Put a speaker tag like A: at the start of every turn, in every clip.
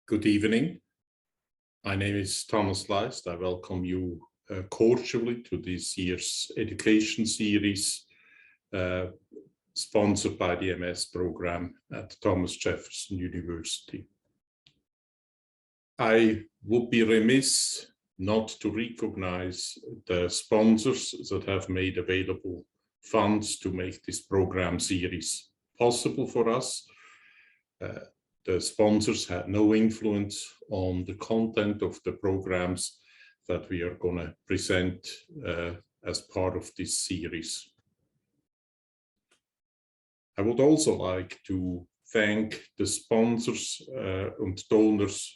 A: Good evening. My name is Thomas Leist. I welcome you cordially to this year's education series sponsored by the MS program at Thomas Jefferson University. I would be remiss not to recognize the sponsors that have made available funds to make this program series possible for us. The sponsors had no influence on the content of the programs that we are going to present as part of this series. I would also like to thank the sponsors and donors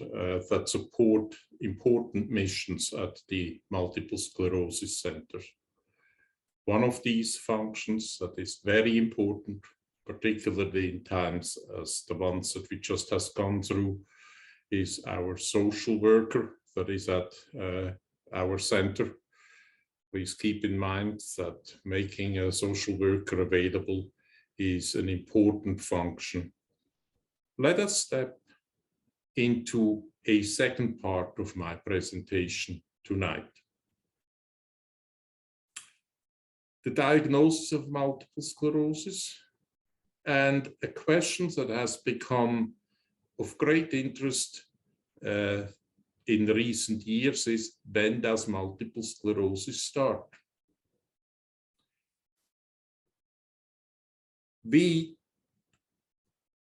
A: that support important missions at the Multiple Sclerosis Center. One of these functions that is very important, particularly in times as the ones that we just have gone through, is our social worker that is at our center. Please keep in mind that making a social worker available is an important function. Let us step into a second part of my presentation tonight. The diagnosis of multiple sclerosis. And a question that has become of great interest in recent years is, when does multiple sclerosis start? We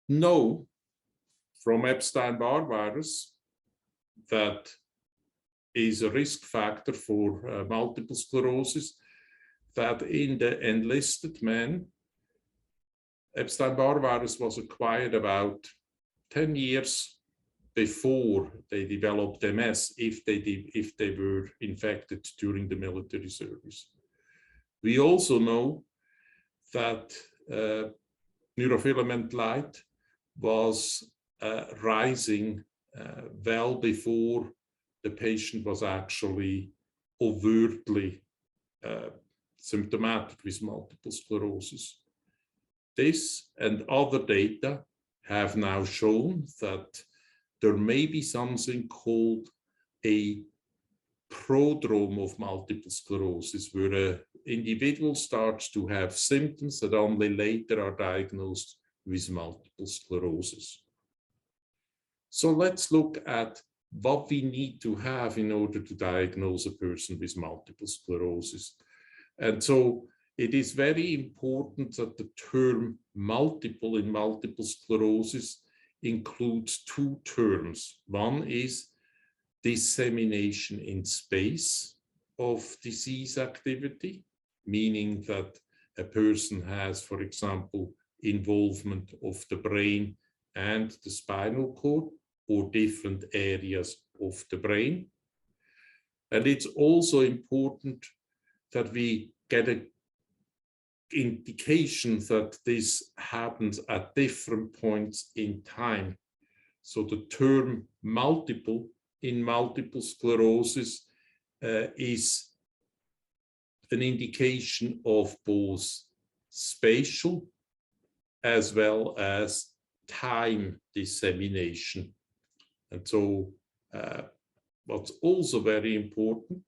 A: know from Epstein-Barr virus that is a risk factor for multiple sclerosis, that in the enlisted men, Epstein-Barr virus was acquired about 10 years before they developed MS, if they were infected during the military service. We also know that neurofilament light was rising well before the patient was actually overtly symptomatic with multiple sclerosis. This and other data have now shown that there may be something called a prodrome of multiple sclerosis, where an individual starts to have symptoms that only later are diagnosed with multiple sclerosis. So let's look at what we need to have in order to diagnose a person with multiple sclerosis. And so it is very important that the term multiple in multiple sclerosis includes two terms. One is dissemination in space of disease activity, meaning that a person has, for example, involvement of the brain and the spinal cord or different areas of the brain. And it's also important that we get an indication that this happens at different points in time. So the term multiple in multiple sclerosis is an indication of both spatial as well as time dissemination. And so what's also very important,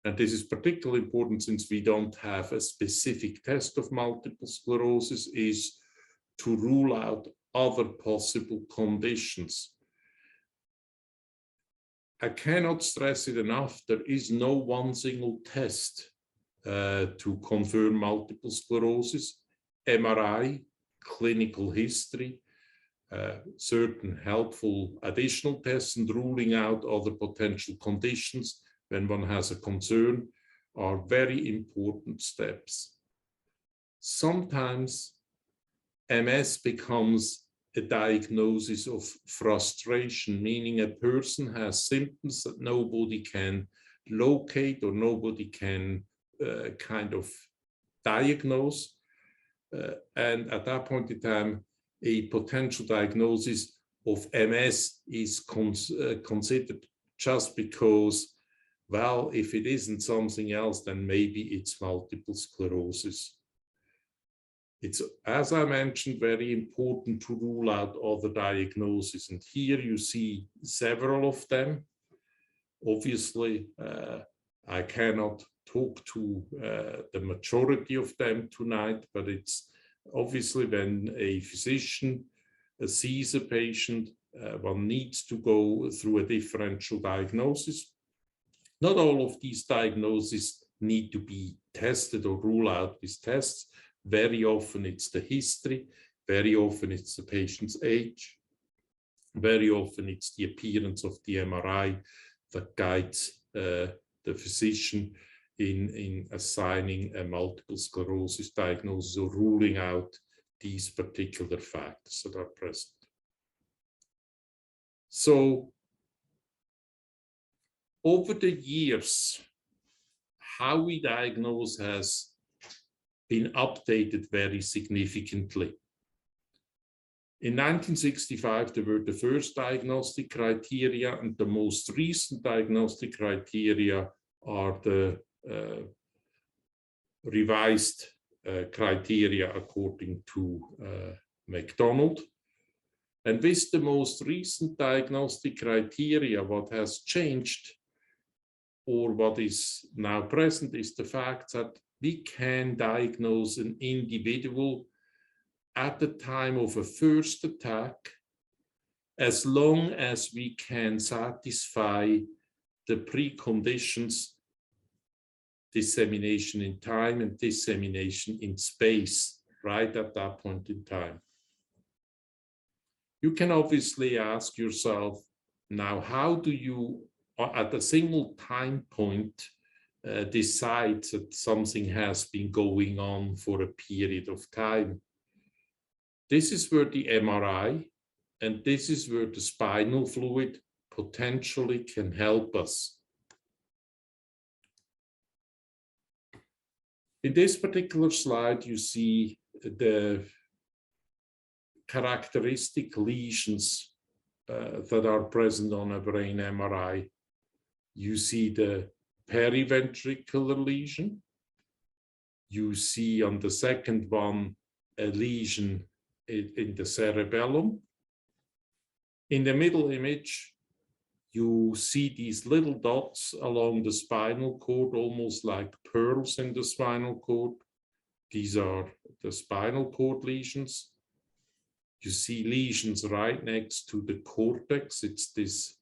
A: and this is particularly important since we don't have a specific test of multiple sclerosis, is to rule out other possible conditions. I cannot stress it enough, there is no one single test to confirm multiple sclerosis. MRI, clinical history, certain helpful additional tests, and ruling out other potential conditions when one has a concern are very important steps. Sometimes MS becomes a diagnosis of frustration, meaning a person has symptoms that nobody can locate or nobody can kind of diagnose. And at that point in time, a potential diagnosis of MS is considered just because, well, if it isn't something else, then maybe it's multiple sclerosis. It's, as I mentioned, very important to rule out other diagnoses. And here you see several of them. Obviously, I cannot talk to the majority of them tonight, but it's obviously when a physician sees a patient, one needs to go through a differential diagnosis. Not all of these diagnoses need to be tested or ruled out with tests. Very often it's the history, very often it's the patient's age, very often it's the appearance of the MRI that guides the physician in assigning a multiple sclerosis diagnosis or ruling out these particular factors that are present. So over the years, how we diagnose has been updated very significantly. In 1965, there were the first diagnostic criteria, and the most recent diagnostic criteria are the revised criteria according to McDonald. And with the most recent diagnostic criteria, what has changed or what is now present is the fact that we can diagnose an individual at the time of a first attack, as long as we can satisfy the preconditions, dissemination in time and dissemination in space, right at that point in time. You can obviously ask yourself, now, how do you, at a single time point, decide that something has been going on for a period of time? This is where the MRI and this is where the spinal fluid potentially can help us. In this particular slide, you see the characteristic lesions that are present on a brain MRI. You see the periventricular lesion. You see on the second one a lesion in the cerebellum. In the middle image, you see these little dots along the spinal cord, almost like pearls in the spinal cord. These are the spinal cord lesions. You see lesions right next to the cortex. It's this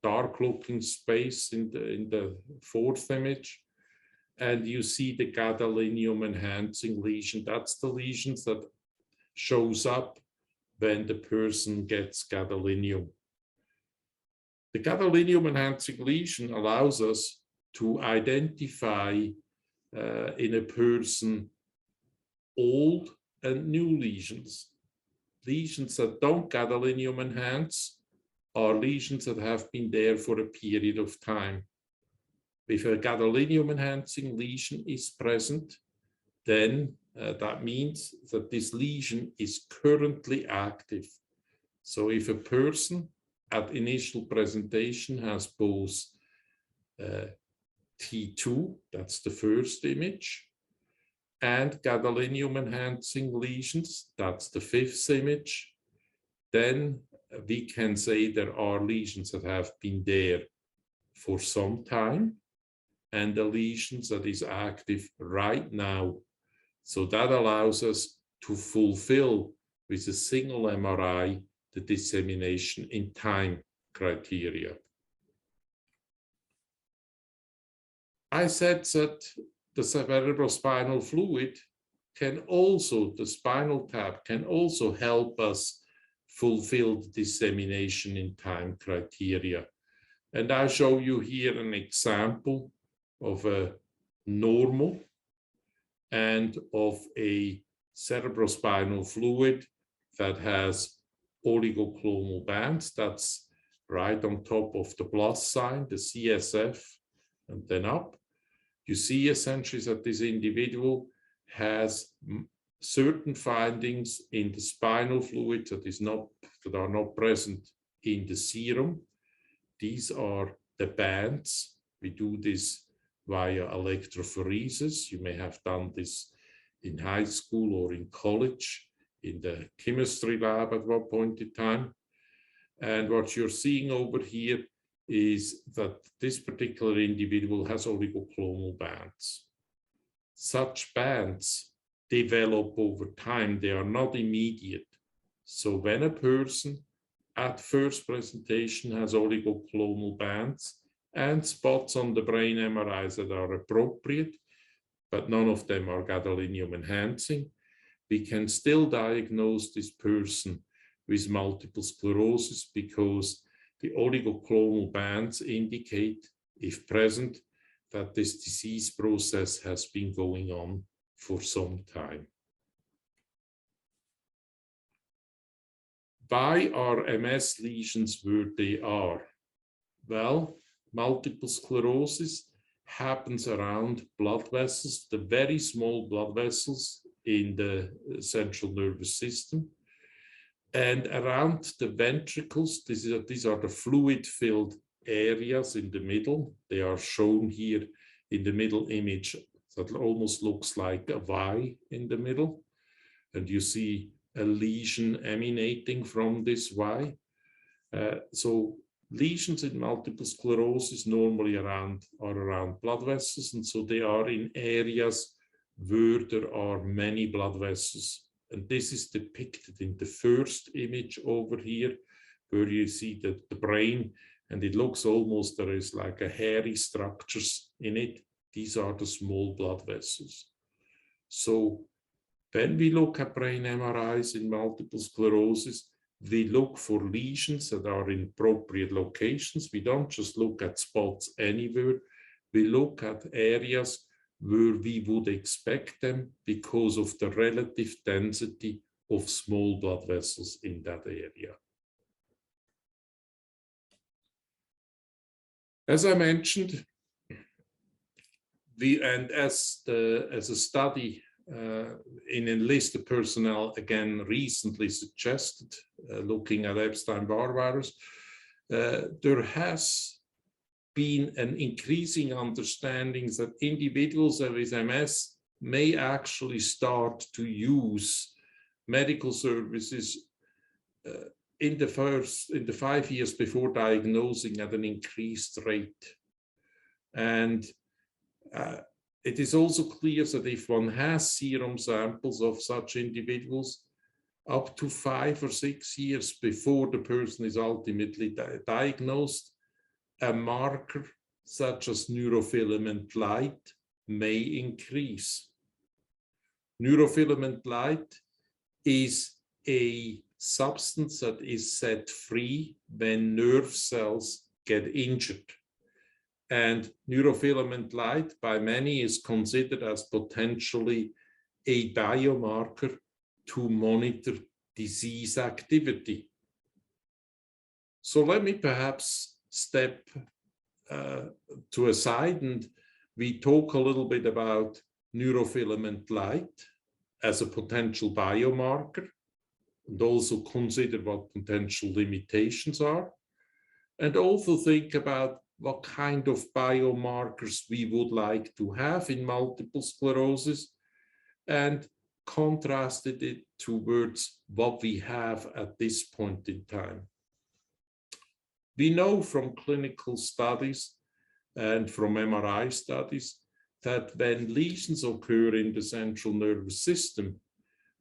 A: dark-looking space in the fourth image. And you see the gadolinium-enhancing lesion. That's the lesions that shows up when the person gets gadolinium. The gadolinium-enhancing lesion allows us to identify in a person old and new lesions. Lesions that don't gadolinium enhance are lesions that have been there for a period of time. If a gadolinium enhancing lesion is present, then that means that this lesion is currently active. So if a person at initial presentation has both T2, that's the first image, and gadolinium enhancing lesions, that's the fifth image, then we can say there are lesions that have been there for some time and the lesions that is active right now. So that allows us to fulfill with a single MRI the dissemination in time criteria. I said that the cerebrospinal fluid can also, the spinal tap can also help us fulfill the dissemination in time criteria. And I show you here an example of a normal and of a cerebrospinal fluid that has oligoclonal bands. That's right on top of the plus sign, the CSF, and then up. You see essentially that this individual has certain findings in the spinal fluid that are not present in the serum. These are the bands. We do this via electrophoresis. You may have done this in high school or in college, in the chemistry lab at one point in time. And what you're seeing over here is that this particular individual has oligoclonal bands. Such bands develop over time, they are not immediate. So when a person at first presentation has oligoclonal bands and spots on the brain MRIs that are appropriate, but none of them are gadolinium enhancing, we can still diagnose this person with multiple sclerosis because the oligoclonal bands indicate, if present, that this disease process has been going on for some time. Why are MS lesions where they are? Well, multiple sclerosis happens around blood vessels, the very small blood vessels in the central nervous system. And around the ventricles, these are the fluid-filled areas in the middle. They are shown here in the middle image that almost looks like a Y in the middle. And you see a lesion emanating from this Y. So lesions in multiple sclerosis normally are around blood vessels. And so they are in areas where there are many blood vessels. And this is depicted in the first image over here, where you see the brain, and it looks almost, there is like a hairy structures in it. These are the small blood vessels. So when we look at brain MRIs in multiple sclerosis, we look for lesions that are in appropriate locations. We don't just look at spots anywhere. We look at areas where we would expect them because of the relative density of small blood vessels in that area. As I mentioned, as a study in enlisted personnel again recently suggested, looking at Epstein-Barr virus, there has been an increasing understanding that individuals with MS may actually start to use medical services in the 5 years before diagnosing at an increased rate. And it is also clear that if one has serum samples of such individuals, up to 5 or 6 years before the person is ultimately diagnosed, a marker such as neurofilament light may increase. Neurofilament light is a substance that is set free when nerve cells get injured. And neurofilament light by many is considered as potentially a biomarker to monitor disease activity. So let me perhaps step to a side and we talk a little bit about neurofilament light as a potential biomarker and also consider what potential limitations are, and also think about what kind of biomarkers we would like to have in multiple sclerosis and contrasted it towards what we have at this point in time. We know from clinical studies and from MRI studies that when lesions occur in the central nervous system,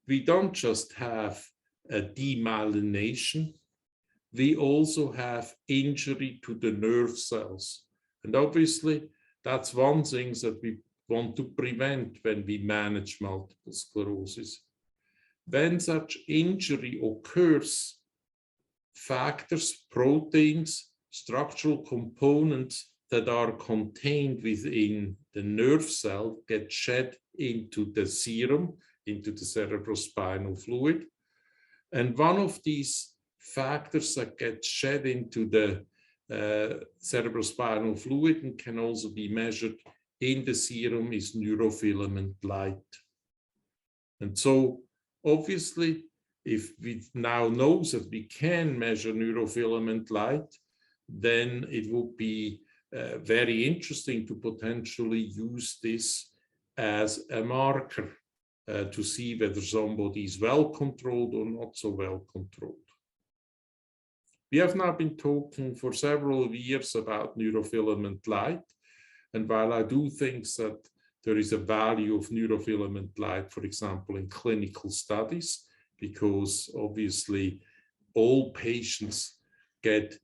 A: we don't just have a demyelination, we also have injury to the nerve cells. And obviously, that's one thing that we want to prevent when we manage multiple sclerosis. When such injury occurs, factors, proteins, structural components that are contained within the nerve cell get shed into the serum, into the cerebrospinal fluid. And one of these factors that get shed into the cerebrospinal fluid and can also be measured in the serum is neurofilament light. And so obviously, if we now know that we can measure neurofilament light, then it would be very interesting to potentially use this as a marker to see whether somebody is well controlled or not so well controlled. We have now been talking for several years about neurofilament light, and while I do think that there is a value of neurofilament light, for example, in clinical studies, because obviously all patients get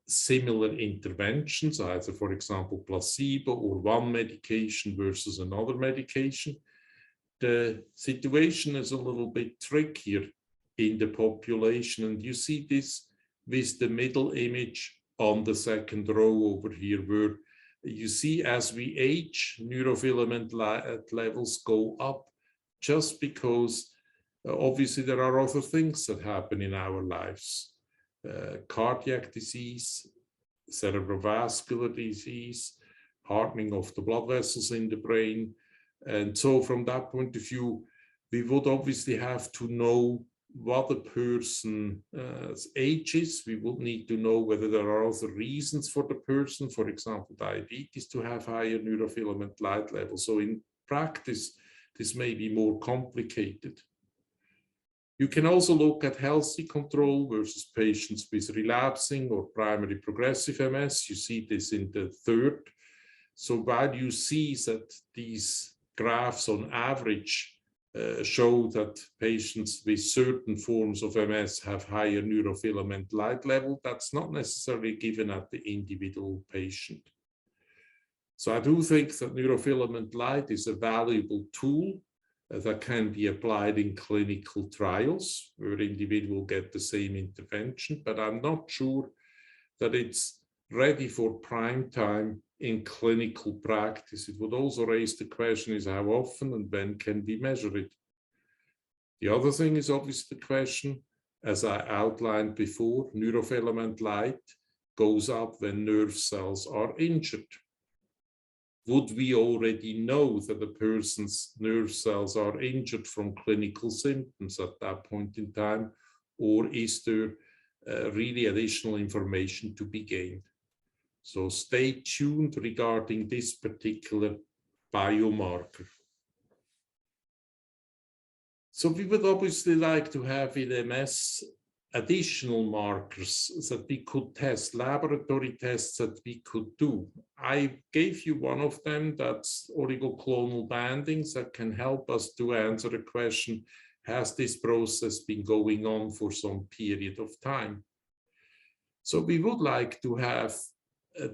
A: similar interventions, either, for example, placebo or one medication versus another medication. The situation is a little bit trickier in the population, and you see this with the middle image on the second row over here, where you see as we age, neurofilament levels go up, just because obviously there are other things that happen in our lives. Cardiac disease, cerebrovascular disease, hardening of the blood vessels in the brain. And so from that point of view, we would obviously have to know what the person's age is. We would need to know whether there are other reasons for the person, for example, diabetes, to have higher neurofilament light levels. So in practice, this may be more complicated. You can also look at healthy control versus patients with relapsing or primary progressive MS. You see this in the third. So while you see that these graphs on average show that patients with certain forms of MS have higher neurofilament light level, that's not necessarily given at the individual patient. So I do think that neurofilament light is a valuable tool that can be applied in clinical trials where individuals get the same intervention, but I'm not sure that it's ready for prime time in clinical practice. It would also raise the question is how often and when can we measure it? The other thing is obviously the question, as I outlined before, neurofilament light goes up when nerve cells are injured. Would we already know that a person's nerve cells are injured from clinical symptoms at that point in time, or is there really additional information to be gained? So stay tuned regarding this particular biomarker. So we would obviously like to have in MS additional markers that we could test, laboratory tests that we could do. I gave you one of them, that's oligoclonal bandings, that can help us to answer the question, has this process been going on for some period of time? So we would like to have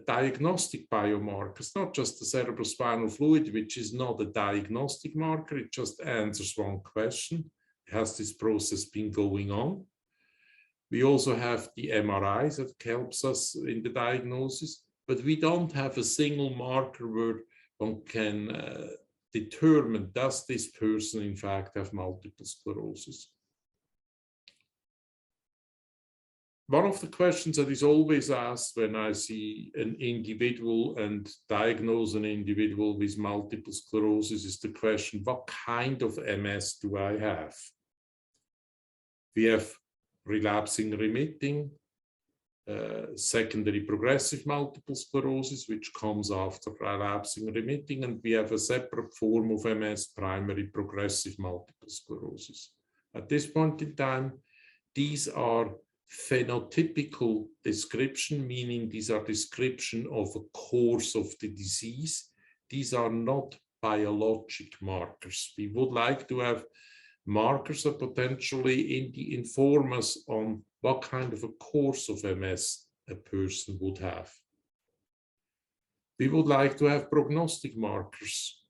A: diagnostic biomarkers, not just the cerebrospinal fluid, which is not a diagnostic marker, it just answers one question. Has this process been going on? We also have the MRIs that helps us in the diagnosis, but we don't have a single marker where one can determine, does this person in fact have multiple sclerosis? One of the questions that is always asked when I see an individual and diagnose an individual with multiple sclerosis is the question, what kind of MS do I have? We have relapsing remitting, secondary progressive multiple sclerosis, which comes after relapsing remitting, and we have a separate form of MS, primary progressive multiple sclerosis. At this point in time, these are phenotypical description, meaning these are description of a course of the disease. These are not biologic markers. We would like to have markers that potentially inform us on what kind of a course of MS a person would have. We would like to have prognostic markers.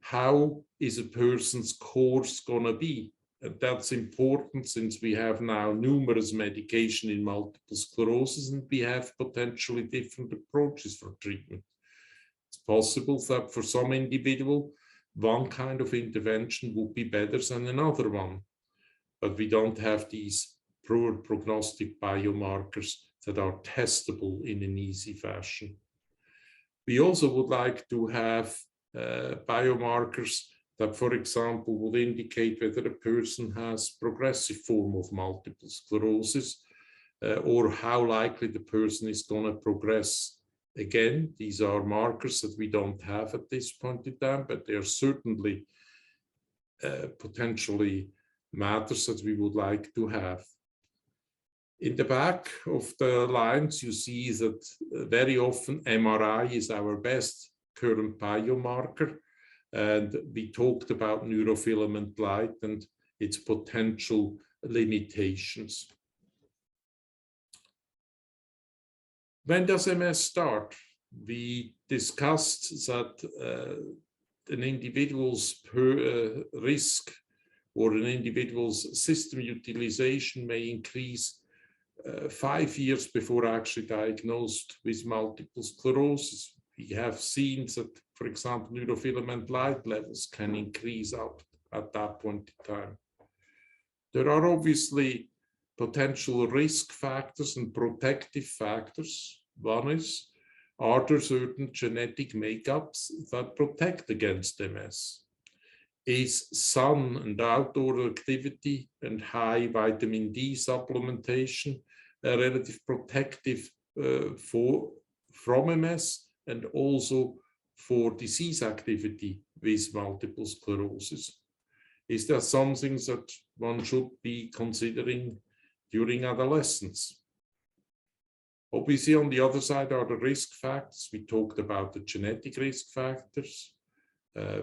A: How is a person's course going to be? And that's important since we have now numerous medication in multiple sclerosis and we have potentially different approaches for treatment. It's possible that for some individual, one kind of intervention would be better than another one, but we don't have these prognostic biomarkers that are testable in an easy fashion. We also would like to have biomarkers that, for example, would indicate whether a person has progressive form of multiple sclerosis or how likely the person is going to progress. Again, these are markers that we don't have at this point in time, but they are certainly potentially matters that we would like to have. In the back of the lines, you see that very often MRI is our best current biomarker. And we talked about neurofilament light and its potential limitations. When does MS start? We discussed that an individual's risk or an individual's system utilization may increase 5 years before actually diagnosed with multiple sclerosis. We have seen that, for example, neurofilament light levels can increase up at that point in time. There are obviously potential risk factors and protective factors. One is, are there certain genetic makeups that protect against MS? Is sun and outdoor activity and high vitamin D supplementation a relative protective from MS and also for disease activity with multiple sclerosis? Is there something that one should be considering during adolescence? Obviously, on the other side are the risk factors. We talked about the genetic risk factors.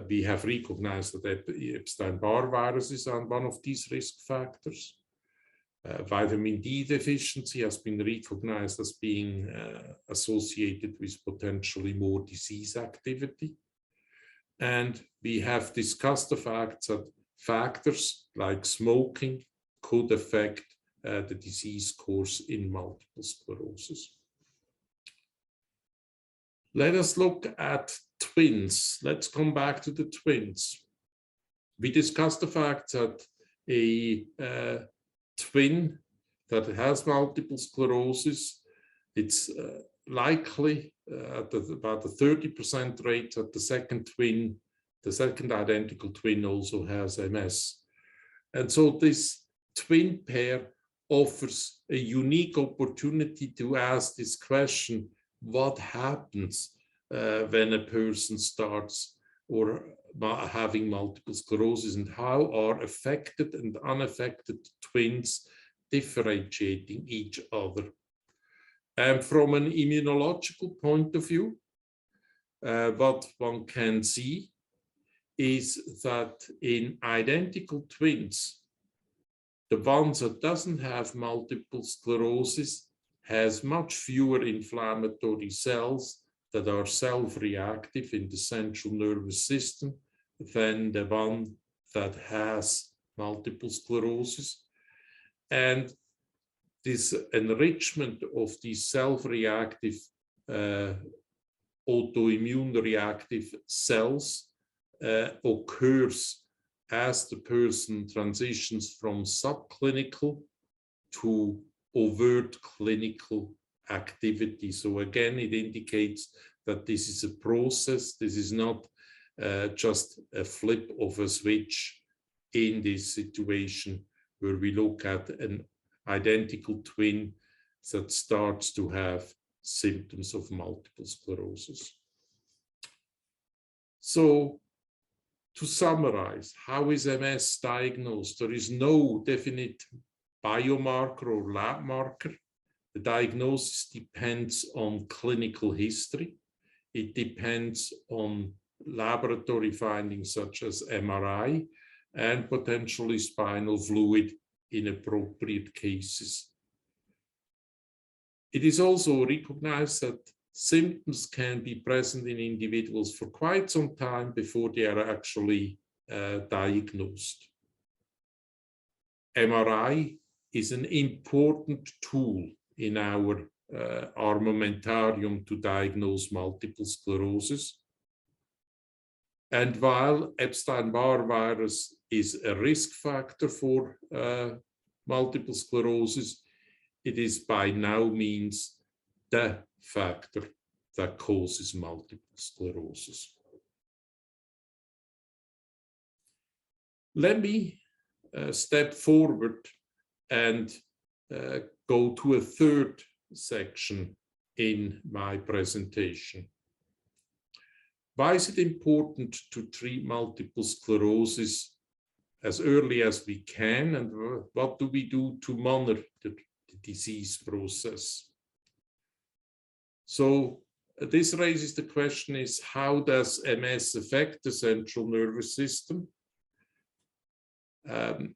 A: We have recognized that Epstein-Barr virus is one of these risk factors. Vitamin D deficiency has been recognized as being associated with potentially more disease activity. And we have discussed the fact that factors like smoking could affect the disease course in multiple sclerosis. Let us look at twins. Let's come back to the twins. We discussed the fact that a twin that has multiple sclerosis, it's likely at about a 30% rate that the second identical twin also has MS. And so this twin pair offers a unique opportunity to ask this question: what happens when a person starts or having multiple sclerosis, and how are affected and unaffected twins differentiating each other? And from an immunological point of view, what one can see is that in identical twins, the ones that doesn't have multiple sclerosis has much fewer inflammatory cells that are self-reactive in the central nervous system than the one that has multiple sclerosis. And this enrichment of these self-reactive autoimmune reactive cells occurs as the person transitions from subclinical to overt clinical activity. So again, it indicates that this is a process. This is not just a flip of a switch in this situation where we look at an identical twin that starts to have symptoms of multiple sclerosis. So to summarize, how is MS diagnosed? There is no definite biomarker or lab marker. The diagnosis depends on clinical history. It depends on laboratory findings such as MRI and potentially spinal fluid in appropriate cases. It is also recognized that symptoms can be present in individuals for quite some time before they are actually diagnosed. MRI is an important tool in our armamentarium to diagnose multiple sclerosis. And while Epstein-Barr virus is a risk factor for multiple sclerosis, it is by no means the factor that causes multiple sclerosis. Let me step forward and go to a third section in my presentation. Why is it important to treat multiple sclerosis as early as we can, and what do we do to monitor the disease process? So this raises the question is, how does MS affect the central nervous system? When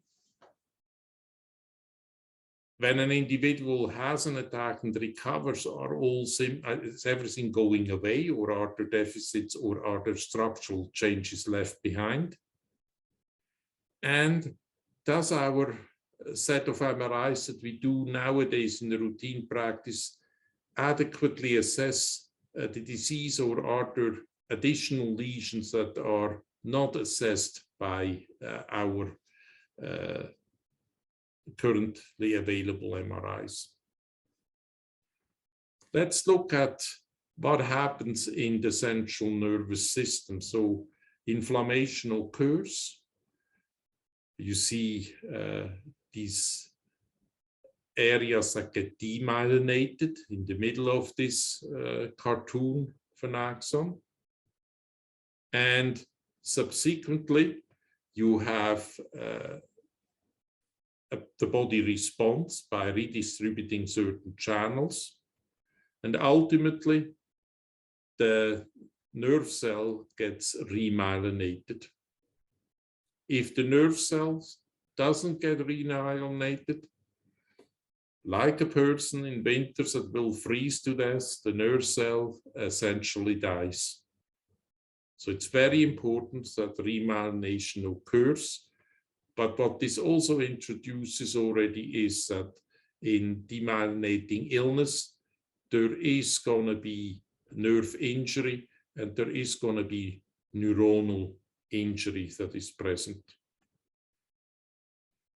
A: an individual has an attack and recovers, is everything going away, or are there deficits, or are there structural changes left behind? And does our set of MRIs that we do nowadays in the routine practice adequately assess the disease, or are there additional lesions that are not assessed by our currently available MRIs? Let's look at what happens in the central nervous system. So inflammation occurs. You see these areas that get demyelinated in the middle of this cartoon of an axon. And subsequently, you have the body responds by redistributing certain channels. And ultimately, the nerve cell gets remyelinated. If the nerve cells doesn't get remyelinated, like a person in winters that will freeze to death, the nerve cell essentially dies. So it's very important that remyelination occurs. But what this also introduces already is that in demyelinating illness, there is going to be nerve injury, and there is going to be neuronal injury that is present.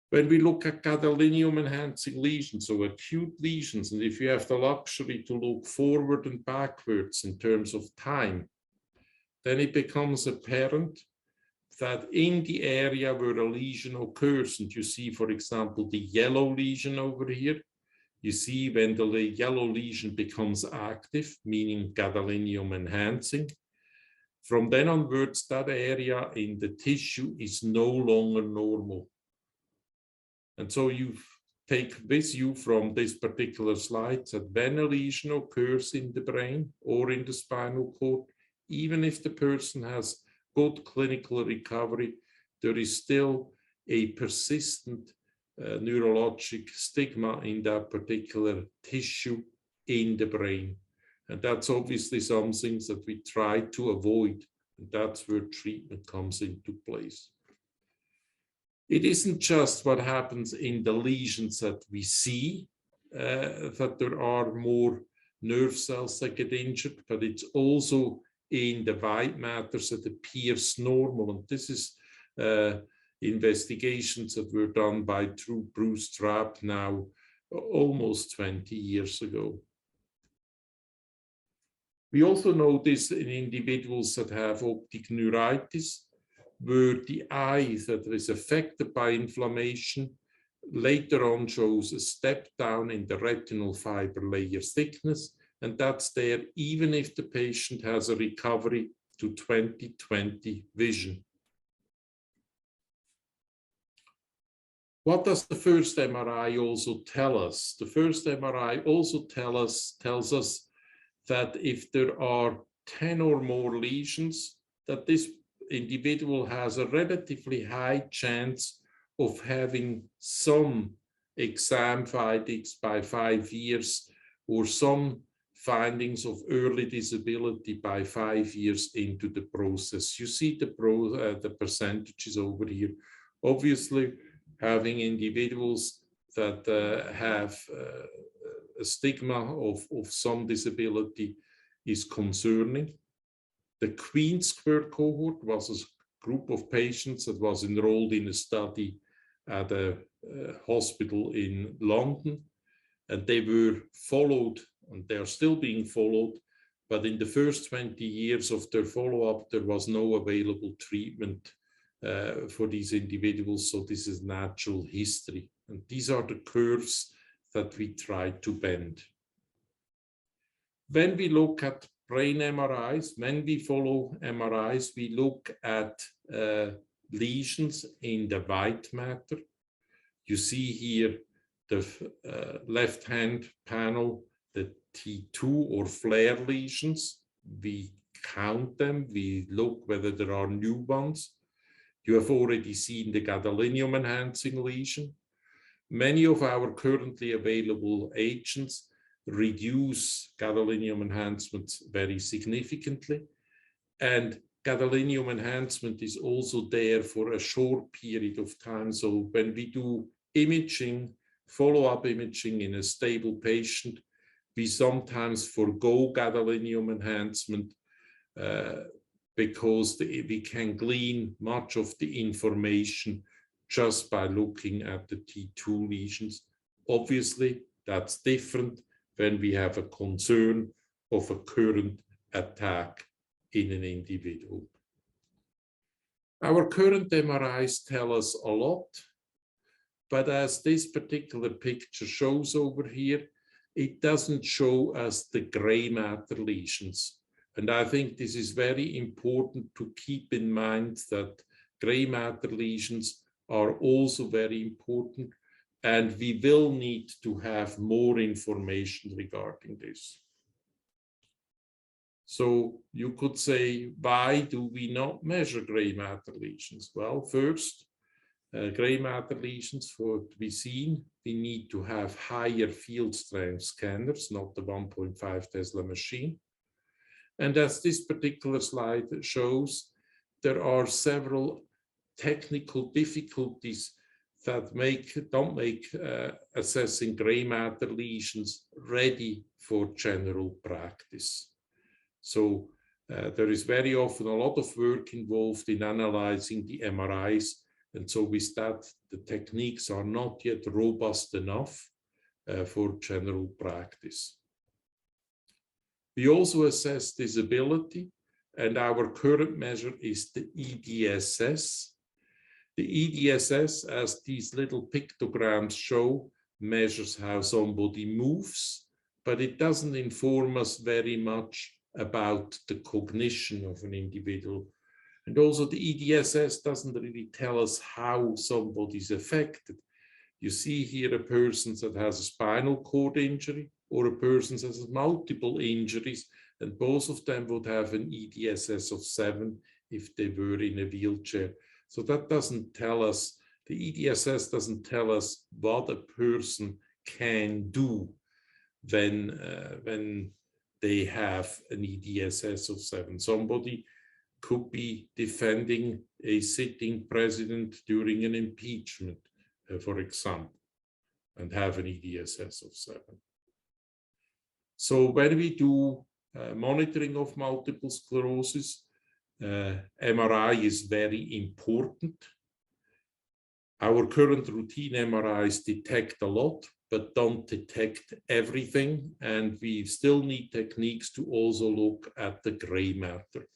A: When we look at gadolinium-enhancing lesions, so acute lesions, and if you have the luxury to look forward and backwards in terms of time, then it becomes apparent that in the area where a lesion occurs, and you see, for example, the yellow lesion over here, you see when the yellow lesion becomes active, meaning gadolinium enhancing, from then onwards, that area in the tissue is no longer normal. And so you take with you from this particular slide that when a lesion occurs in the brain or in the spinal cord, even if the person has good clinical recovery, there is still a persistent neurologic stigma in that particular tissue in the brain. And that's obviously something that we try to avoid. And that's where treatment comes into place. It isn't just what happens in the lesions that we see, that there are more nerve cells that get injured, but it's also in the white matters that appears normal. And this is investigations that were done by Bruce Trapp now almost 20 years ago. We also know this in individuals that have optic neuritis, where the eye that is affected by inflammation later on shows a step down in the retinal fiber layer thickness, and that's there even if the patient has a recovery to 20/20 vision. What does the first MRI also tell us? The first MRI also tells us that if there are 10 or more lesions, that this individual has a relatively high chance of having some exam findings by 5 years, or some findings of early disability by 5 years into the process. You see the percentages over here. Obviously, having individuals that have a stigma of some disability is concerning. The Queen Square cohort was a group of patients that was enrolled in a study at a hospital in London, and they were followed, and they are still being followed, but in the first 20 years of their follow-up, there was no available treatment for these individuals, so this is natural history. And these are the curves that we try to bend. When we look at brain MRIs, when we follow MRIs, we look at lesions in the white matter. You see here the left-hand panel, the T2 or flare lesions. We count them, we look whether there are new ones. You have already seen the gadolinium enhancing lesion. Many of our currently available agents reduce gadolinium enhancements very significantly. And gadolinium enhancement is also there for a short period of time. So when we do imaging, follow-up imaging in a stable patient, we sometimes forgo gadolinium enhancement because we can glean much of the information just by looking at the T2 lesions. Obviously, that's different when we have a concern of a current attack in an individual. Our current MRIs tell us a lot, but as this particular picture shows over here, it doesn't show us the gray matter lesions. And I think this is very important to keep in mind, that gray matter lesions are also very important, and we will need to have more information regarding this. So you could say, why do we not measure gray matter lesions? Well, first, gray matter lesions, for to be seen, we need to have higher field strength scanners, not the 1.5 Tesla machine. And as this particular slide shows, there are several technical difficulties that don't make assessing gray matter lesions ready for general practice. So there is very often a lot of work involved in analyzing the MRIs, and so with that, the techniques are not yet robust enough for general practice. We also assess disability, and our current measure is the EDSS. The EDSS, as these little pictograms show, measures how somebody moves, but it doesn't inform us very much about the cognition of an individual. And also the EDSS doesn't really tell us how somebody's affected. You see here a person that has a spinal cord injury, or a person that has multiple injuries, and both of them would have an EDSS of 7 if they were in a wheelchair. So that doesn't tell us, the EDSS doesn't tell us what a person can do when they have an EDSS of 7. Somebody could be defending a sitting president during an impeachment, for example, and have an EDSS of 7. So when we do monitoring of multiple sclerosis, MRI is very important. Our current routine MRIs detect a lot, but don't detect everything. And we still need techniques to also look at the gray matter.